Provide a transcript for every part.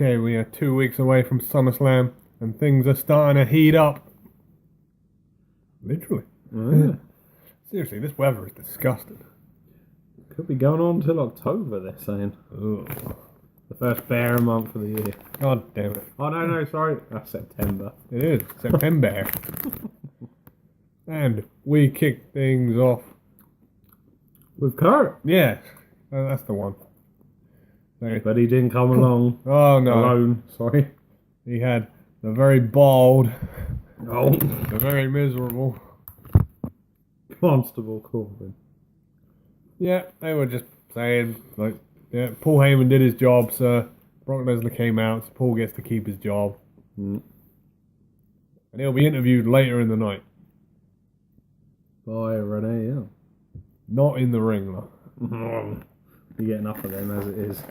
Okay, we are 2 weeks away from SummerSlam, and things are starting to heat up. Literally. Yeah. Seriously, this weather is disgusting. Could be going on till October, they're saying. Ugh. The first bear month of the year. God damn it. Oh, no, sorry. That's September. It is September. And we kick things off. With Kurt. Yes, that's the one. But he didn't come along Oh no. alone. Sorry. He had the very bald, Oh. the very miserable. Constable Corbin. Yeah, they were just saying, like, yeah, Paul Heyman did his job, sir. Brock Lesnar came out, so Paul gets to keep his job. Mm. And he'll be interviewed later in the night. By Renee Young. Not in the ring, though. You get enough of them as it is.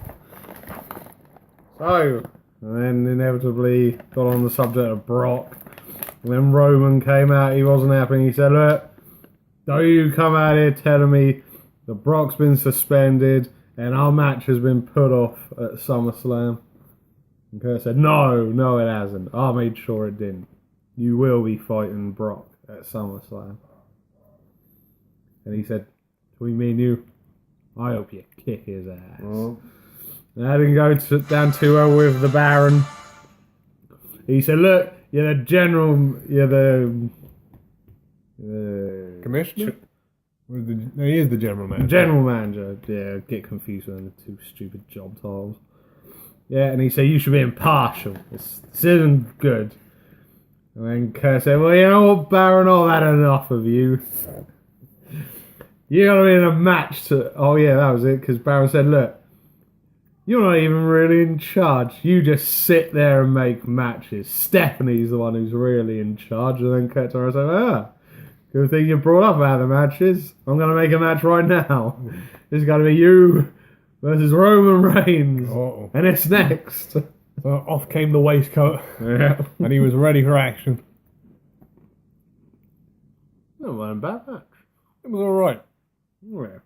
So, and then inevitably got on the subject of Brock. And then Roman came out, he wasn't happy, and he said, look, don't you come out here telling me that Brock's been suspended and our match has been put off at SummerSlam. And Kurt said, no, it hasn't. I made sure it didn't. You will be fighting Brock at SummerSlam. And he said, between me and you, I hope you kick his ass. Oh. That didn't go down too well with the Baron. He said, look, you're the general, you're the... Commissioner? No, he is the general manager. General manager. Yeah, get confused with the two stupid job titles. Yeah, and he said, you should be impartial. This isn't good. And then Kurt said, well, you know what, Baron, I've had enough of you. You're going to be in a match to... Oh, yeah, that was it, because Baron said, look, you're not even really in charge. You just sit there and make matches. Stephanie's the one who's really in charge. And then Kurt Angle said, good thing you brought up about the matches. I'm going to make a match right now. It's going to be you versus Roman Reigns. Uh-oh. And it's next. So off came the waistcoat, Yeah. and he was ready for action. Not mind a bad match. It was alright. Yeah.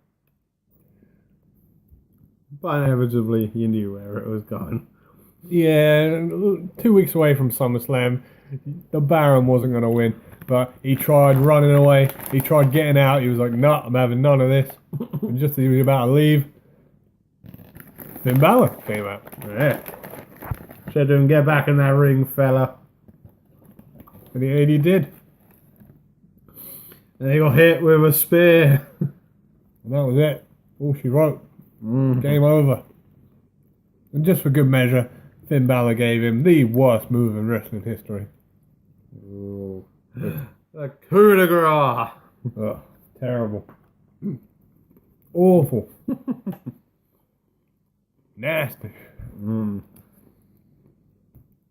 But inevitably, you knew where it was going. Yeah, 2 weeks away from SummerSlam, the Baron wasn't going to win, but he tried running away. He tried getting out. He was like, "No, I'm having none of this." And just as he was about to leave, Finn Balor came out. Yeah. Said to him, get back in that ring, fella. And he did. And he got hit with a spear. And that was it. All she wrote. Game over. And just for good measure, Finn Balor gave him the worst move in wrestling history. Ooh. The coup de grace. Ugh, terrible. Awful. Nasty.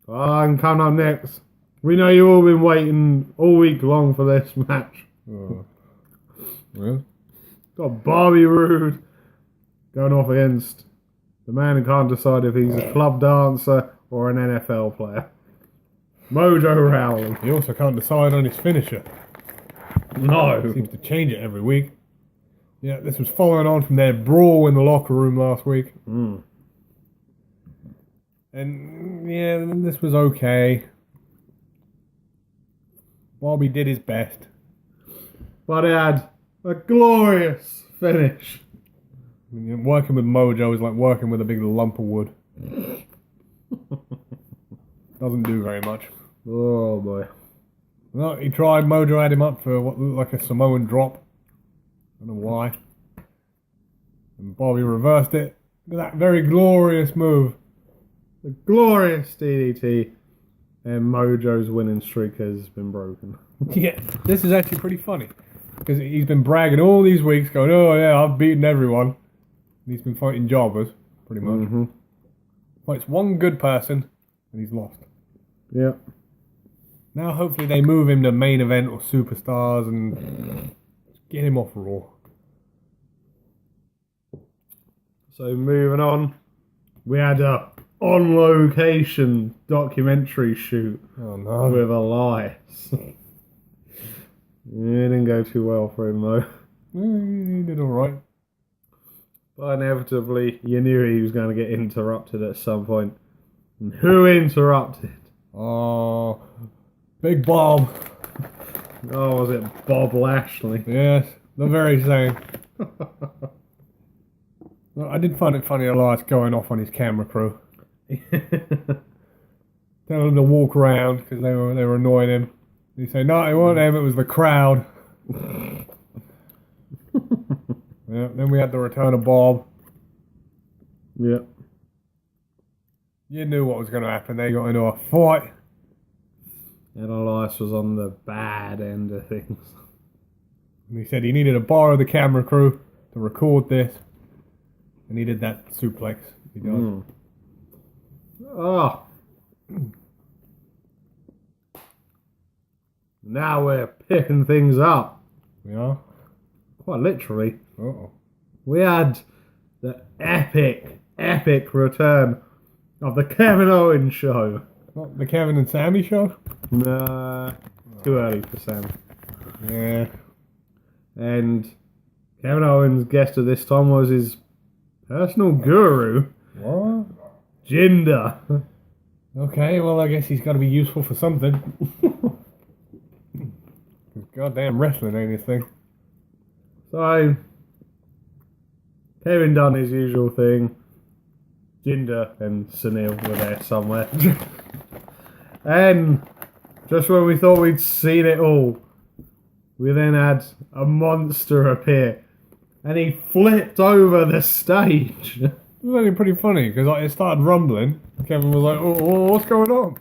And coming up next, we know you've all been waiting all week long for this match. Well, Got Bobby Roode going off against the man who can't decide if he's a club dancer or an NFL player. Mojo Rawley. he also can't decide on his finisher. No. Seems to change it every week. Yeah, this was following on from their brawl in the locker room last week. And yeah, this was okay. Bobby did his best. But it had a glorious finish. Working with Mojo is like working with a big lump of wood. Doesn't do very much. Oh boy. Well, he tried. Mojo had him up for what looked like a Samoan drop. I don't know why. And Bobby reversed it. Look at that very glorious move. The glorious DDT. And Mojo's winning streak has been broken. Yeah, this is actually pretty funny. Because he's been bragging all these weeks, going, "Oh yeah, I've beaten everyone." And he's been fighting jobbers, pretty much. Fights one good person, and he's lost. Yep. Now hopefully they move him to main event or superstars and get him off Raw. So moving on, we had a on-location documentary shoot Oh no. with Elias. It didn't go too well for him though. He did alright. But inevitably, you knew he was going to get interrupted at some point. And who interrupted? Oh, Big Bob. Oh, was it Bob Lashley? Yes, the very same. Well, I did find it funny Elias going off on his camera crew. Telling him to walk around because they were annoying him. He said, no, it wasn't them, it was the crowd. Yeah, then we had the return of Bob. Yep. You knew what was going to happen. They got into a fight. And Elias was on the bad end of things. And he said he needed to borrow the camera crew to record this. And he did that suplex. He does. Mm. Oh. Now we're picking things up. Yeah. Quite literally. Uh-oh. We had the epic return of the Kevin Owens show. Not the Kevin and Sammy show? Nah, too early for Sam. Yeah. And Kevin Owens' guest at this time was his personal guru, What? Jinder. Okay, well, I guess he's got to be useful for something. Goddamn wrestling ain't his thing. So, Kevin done his usual thing. Jinder and Sunil were there somewhere. And just when we thought we'd seen it all, we then had a monster appear. And he flipped over the stage. It was actually pretty funny because it started rumbling. Kevin was like, oh, what's going on?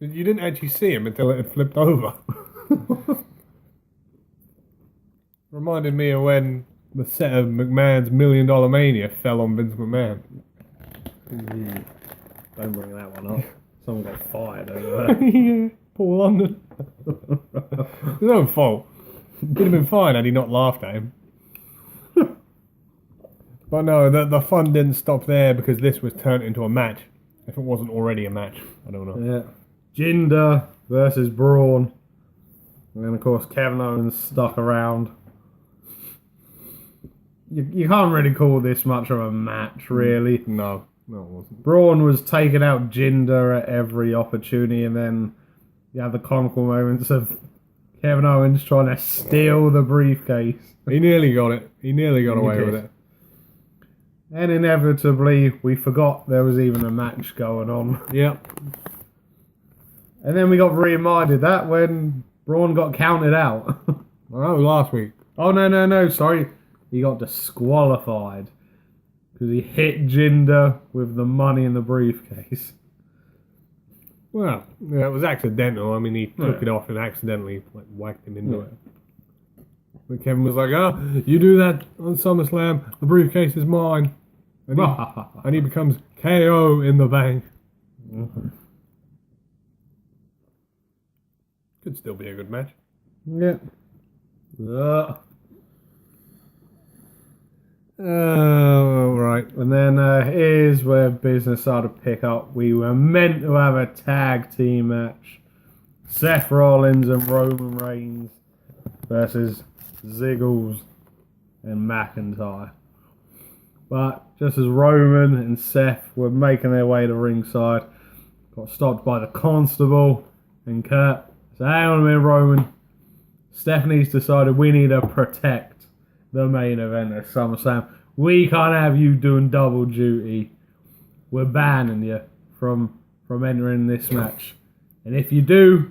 You didn't actually see him until it had flipped over. Reminded me of when the set of McMahon's $1 Million Mania fell on Vince McMahon. Don't bring that one up. Someone got fired over that. Yeah, Paul London. His own fault. He'd have been fine had he not laughed at him. But no, the fun didn't stop there because this was turned into a match. If it wasn't already a match, I don't know. Yeah. Jinder versus Braun. And then, of course, Kevin Owens stuck around. You can't really call this much of a match, really. No, it wasn't. Braun was taking out Jinder at every opportunity, and then you have the comical moments of Kevin Owens trying to steal the briefcase. He nearly got it. He nearly got away did. with it. And inevitably, we forgot there was even a match going on. Yep. And then we got reminded that when Braun got counted out. Well, that was last week. Oh, no, sorry. He got disqualified because he hit Jinder with the money in the briefcase. Well, yeah, it was accidental. I mean, he took Yeah. it off and accidentally whacked him into it. But Kevin was like, oh, you do that on SummerSlam, the briefcase is mine. And he becomes KO in the bank. Could still be a good match. Yeah. Right. And then here's where business started to pick up. We were meant to have a tag team match. Seth Rollins and Roman Reigns versus Ziggles and McIntyre. But just as Roman and Seth were making their way to ringside, got stopped by the constable and Kurt. So hang on a minute, Roman. Stephanie's decided we need to protect the main event of SummerSlam. We can't have you doing double duty. We're banning you from entering this match. And if you do,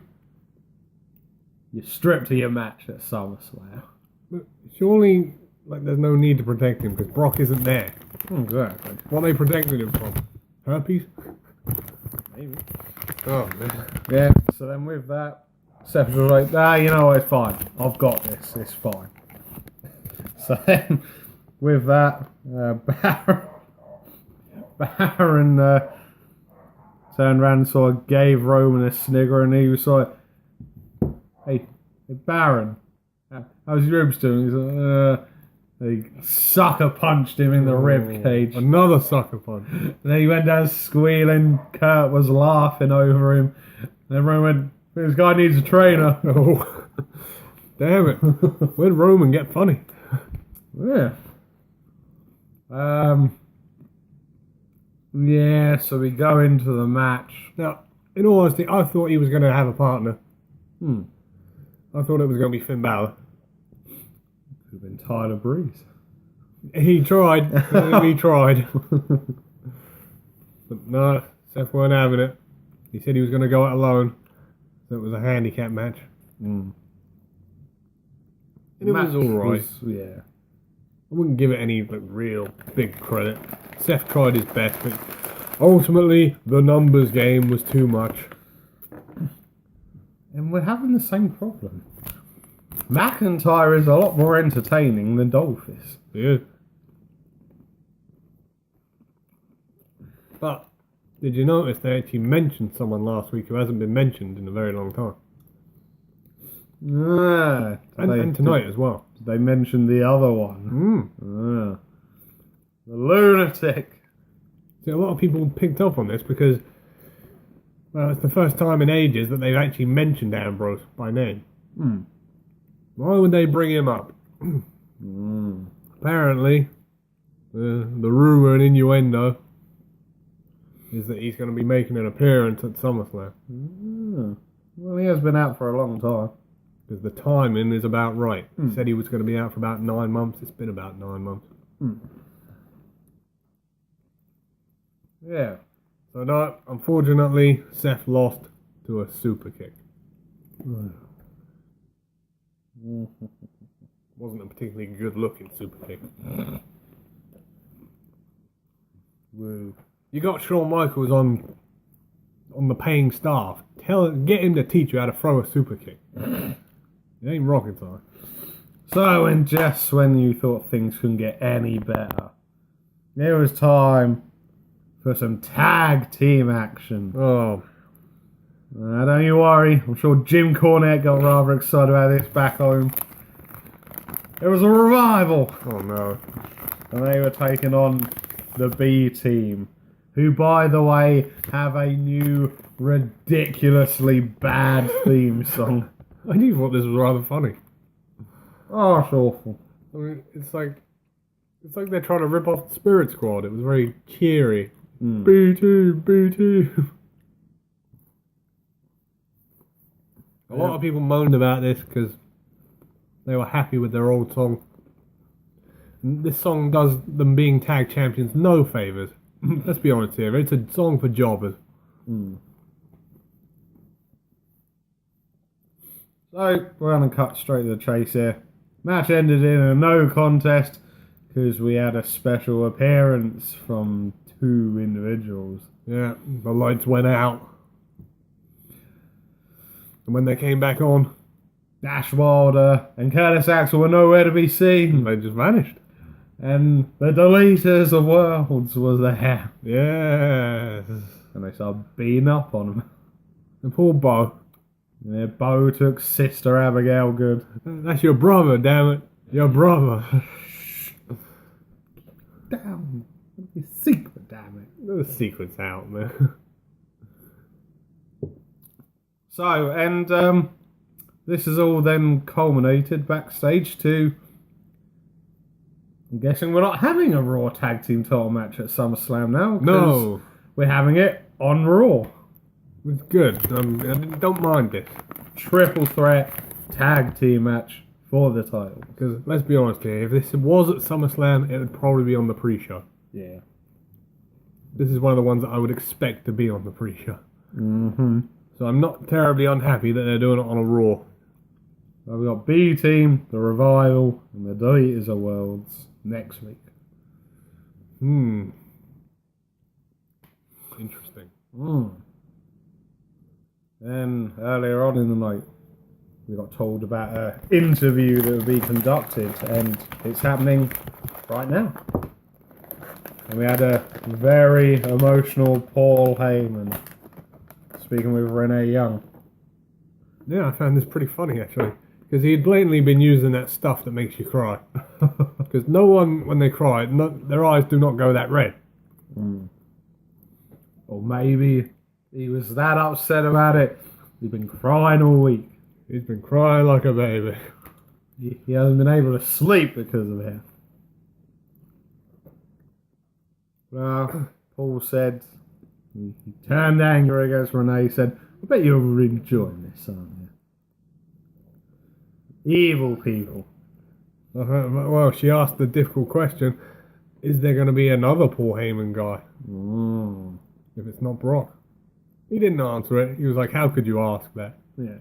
you're stripped of your match at SummerSlam. But surely, there's no need to protect him because Brock isn't there. Exactly. What are they protecting him from? Herpes? Maybe. Oh, man. Yeah, so then with that, Seth was like, you know what, it's fine. I've got this. It's fine. So then, with that, Baron turned around and sort of gave Roman a snigger, and he was like, hey Baron, how's your ribs doing? He's like, he sucker punched him in the rib cage. Another sucker punch. And then he went down squealing. Kurt was laughing over him. And then Roman went, this guy needs a trainer. Oh, damn it. Where'd Roman get funny? Yeah. Yeah, so we go into the match. Now, in all honesty, I thought he was going to have a partner. Hmm. I thought it was going to be Finn Balor. Could have been Tyler Breeze. He tried. He tried. But no, Seth weren't having it. He said he was going to go it alone. So it was a handicap match. Mm. And it was alright. Yeah. I wouldn't give it any real big credit. Seth tried his best, but ultimately the numbers game was too much. And we're having the same problem. McIntyre is a lot more entertaining than Dolph is. Yeah. But did you notice they actually mentioned someone last week who hasn't been mentioned in a very long time? And tonight as well. They mentioned the other one. The lunatic. See, a lot of people picked up on this because, well, it's the first time in ages that they've actually mentioned Ambrose by name. Why would they bring him up? Apparently, the rumour and innuendo is that he's going to be making an appearance at SummerSlam. Well, he has been out for a long time. Because the timing is about right. He said he was going to be out for about 9 months. It's been about 9 months. Yeah. So, no, unfortunately, Seth lost to a super kick. Wasn't a particularly good looking super kick. You got Shawn Michaels on the paying staff. Get him to teach you how to throw a super kick. It ain't rocket science. So, and just when you thought things couldn't get any better, it was time for some tag team action. Oh, Don't you worry, I'm sure Jim Cornette got rather excited about this back home. It was a revival, oh no. and they were taking on the B team, who, by the way, have a new ridiculously bad theme song. I do thought this was rather funny. Oh, it's awful. I mean, it's like they're trying to rip off the Spirit Squad. It was very cheery. B2, B2. A lot of people moaned about this because they were happy with their old song. And this song does them being tag champions no favours. Let's be honest here. It's a song for jobbers. So, we're going to cut straight to the chase here. Match ended in a no contest because we had a special appearance from 2 individuals. Yeah, the lights went out. And when they came back on, Dash Wilder and Curtis Axel were nowhere to be seen. they just vanished. And the Deleters of Worlds was there. Yes. And they started beating up on them. And poor Bo. Yeah, Bo took Sister Abigail good. That's your brother, damn it. Your brother. Damn. It's secret, damn it. The secret's out, man. So, and this is all then culminated backstage to, I'm guessing we're not having a Raw Tag Team title match at SummerSlam now. 'Cause No. we're having it on Raw. It's good. I don't mind this. Triple threat tag team match for the title. Because, let's be honest here, if this was at SummerSlam, it would probably be on the pre-show. Yeah. This is one of the ones that I would expect to be on the pre-show. Mm-hmm. So I'm not terribly unhappy that they're doing it on a Raw. So we've got B Team, the Revival, and the Deleters of Worlds next week. Interesting. Then earlier on in the night, we got told about an interview that would be conducted, and it's happening right now. And we had a very emotional Paul Heyman speaking with Renee Young. Yeah, I found this pretty funny, actually. Because he had blatantly been using that stuff that makes you cry. Because no one, when they cry, their eyes do not go that red. Or maybe he was that upset about it, he's been crying all week. He's been crying like a baby. He hasn't been able to sleep because of it. Paul said, he turned angry against Renee. He said, I bet you're enjoying this, aren't you? Evil people. Well, she asked the difficult question, is there going to be another Paul Heyman guy? If it's not Brock. He didn't answer it. He was like, how could you ask that? Yeah.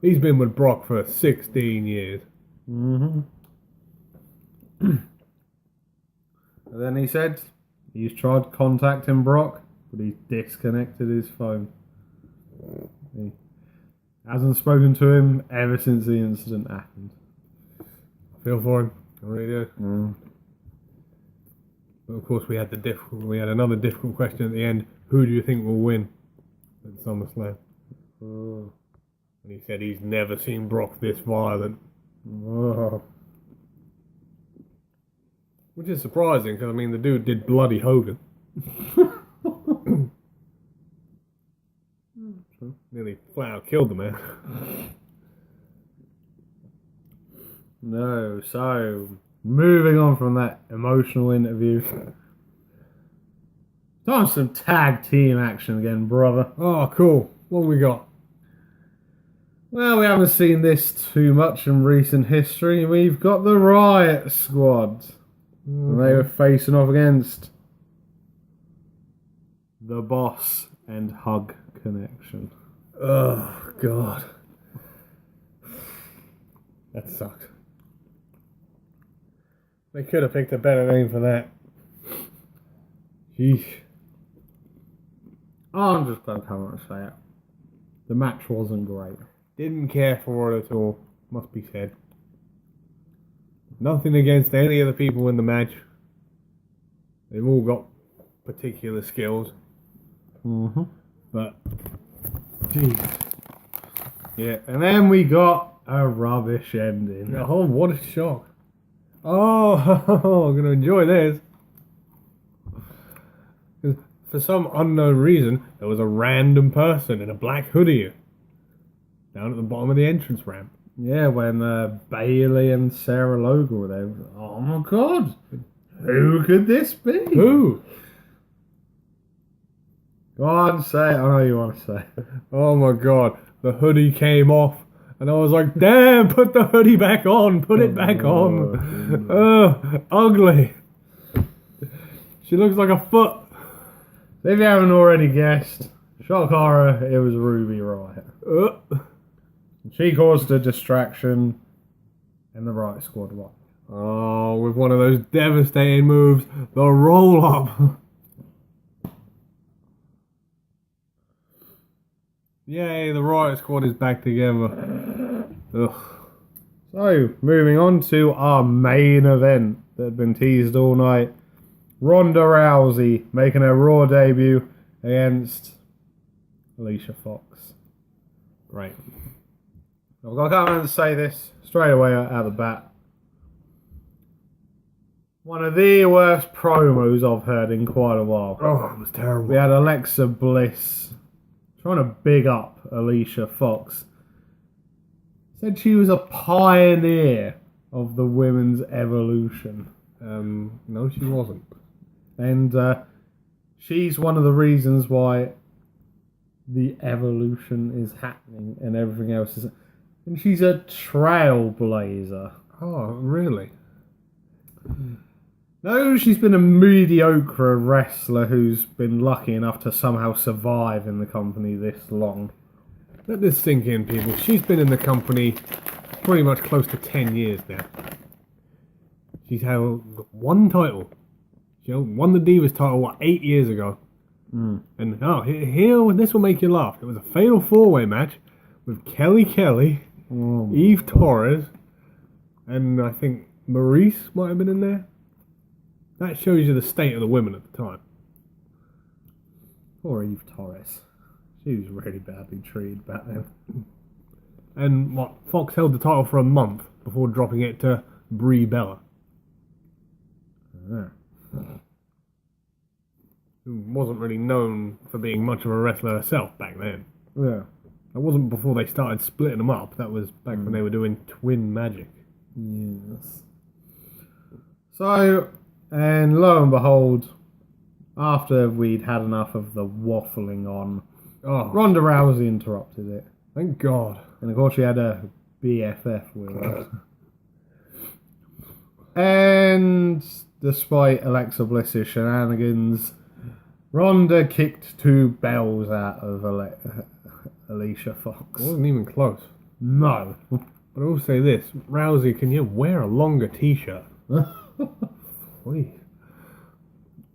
He's been with Brock for 16 years. And then he said he's tried contacting Brock, but he's disconnected his phone. He hasn't spoken to him ever since the incident happened. I feel for him. I really do. But of course, we had another difficult question at the end. Who do you think will win at SummerSlam? And he said he's never seen Brock this violent. Which is surprising, because, I mean, the dude did bloody Hogan. Nearly flat out killed the man. No, so moving on from that emotional interview. Time for some tag team action again, brother. Oh, cool. What have we got? Well, we haven't seen this too much in recent history. We've got the Riot Squad. And they were facing off against the Boss and Hug Connection. Oh, God. That sucked. They could have picked a better name for that. Sheesh. I'm just going to come out and say it. The match wasn't great. Didn't care for it at all, must be said. Nothing against any of the people in the match. They've all got particular skills. But, jeez. Yeah, and then we got a rubbish ending. Oh, what a shock. Oh, I'm going to enjoy this. 'Cause for some unknown reason, there was a random person in a black hoodie down at the bottom of the entrance ramp. Yeah, when Bailey and Sarah Logan were there. Oh my god! Who could this be? Who? Go on, say it. I know you want to say it. Oh my god. The hoodie came off. And I was like, damn, put the hoodie back on. Put it back on. Ugly. She looks like a foot. If you haven't already guessed, shock horror, it was Ruby Riott. She caused a distraction, and the Riot Squad won. Oh, with one of those devastating moves, the roll up. Yay, the Riot Squad is back together. Ugh. So, moving on to our main event that had been teased all night. Ronda Rousey making her Raw debut against Alicia Fox. Great. I've got to come out and say this straight away out of the bat. One of the worst promos I've heard in quite a while. Oh, it was terrible. We had Alexa Bliss trying to big up Alicia Fox. Said she was a pioneer of the women's evolution. No, she wasn't. And she's one of the reasons why the evolution is happening and everything else is... And she's a trailblazer. Oh, really? No, she's been a mediocre wrestler who's been lucky enough to somehow survive in the company this long. Let this sink in, people. She's been in the company pretty much close to 10 years now. She's held one title. She won the Divas title, 8 years ago? And here, this will make you laugh. It was a fatal four-way match with Kelly Kelly, Eve Torres, and I think Maurice might have been in there. That shows you the state of the women at the time. Poor Eve Torres. She was really badly treated back then. And Fox held the title for a month before dropping it to Brie Bella. Who wasn't really known for being much of a wrestler herself back then. Yeah. That wasn't before they started splitting them up. That was back when they were doing twin magic. Yes. So, and lo and behold, after we'd had enough of the waffling on, Oh, Ronda Rousey interrupted it. thank God. And of course she had a BFF with her. And despite Alexa Bliss's shenanigans, Ronda kicked 2 bells out of Alicia Fox. It wasn't even close. No. But I will say this, Rousey, can you wear a longer t-shirt? Please.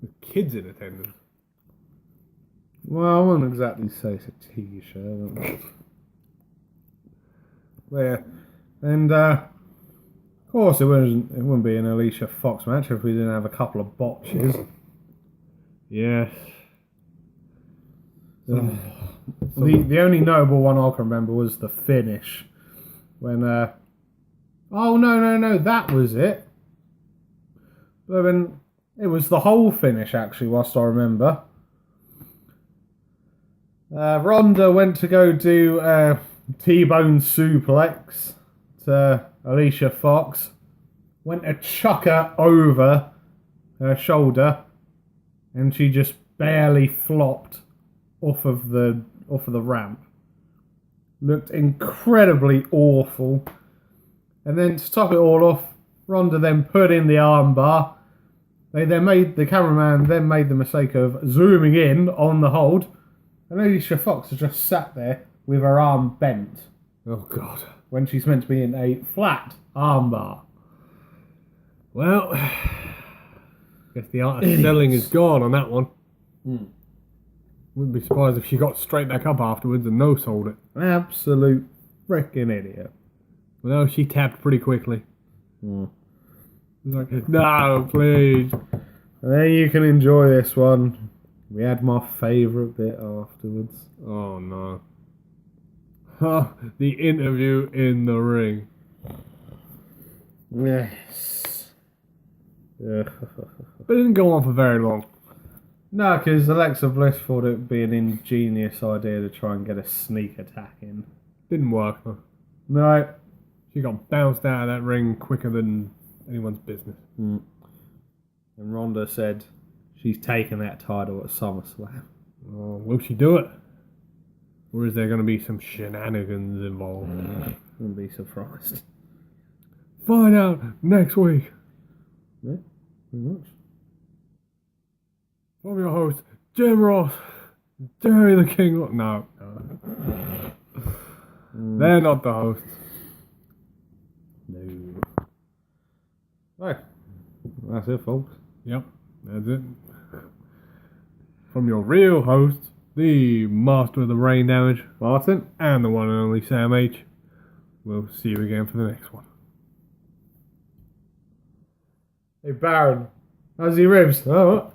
With kids in attendance. Well, I wouldn't exactly say it's a t-shirt. Yeah. And, of course, it wouldn't be an Alicia Fox match if we didn't have a couple of botches. Yes. The only notable one I can remember was the finish. When, oh, no, that was it. But then, it was the whole finish, actually, whilst I remember. Ronda went to go do T-bone suplex to Alicia Fox. Went to chuck her over her shoulder, and she just barely flopped off of the ramp. Looked incredibly awful. And then to top it all off, Ronda then put in the armbar. The cameraman then made the mistake of zooming in on the hold, and Alicia Fox has just sat there with her arm bent Oh, God. when she's meant to be in a flat armbar. Well, guess the art of selling is gone on that one. Wouldn't be surprised if she got straight back up afterwards and no-sold it. Absolute freaking idiot. Well, no, she tapped pretty quickly. It was like, no, please. And then you can enjoy this one. We had my favourite bit afterwards. Oh, no. The interview in the ring. Yes. But it didn't go on for very long. No, because Alexa Bliss thought it would be an ingenious idea to try and get a sneak attack in. Didn't work, though. No. She got bounced out of that ring quicker than anyone's business. And Ronda said she's taken that title at SummerSlam. Oh, will she do it? Or is there going to be some shenanigans involved? Wouldn't be surprised. Find out next week. Yeah, pretty much. I'm your host, Jim Ross, Jerry the King. No. They're not the hosts. No. Right. That's it, folks. Yep, that's it. From your real hosts, the master of the brain damage, Martin? and the one and only Sam H. We'll see you again for the next one. Hey, Baron. How's your ribs? Oh.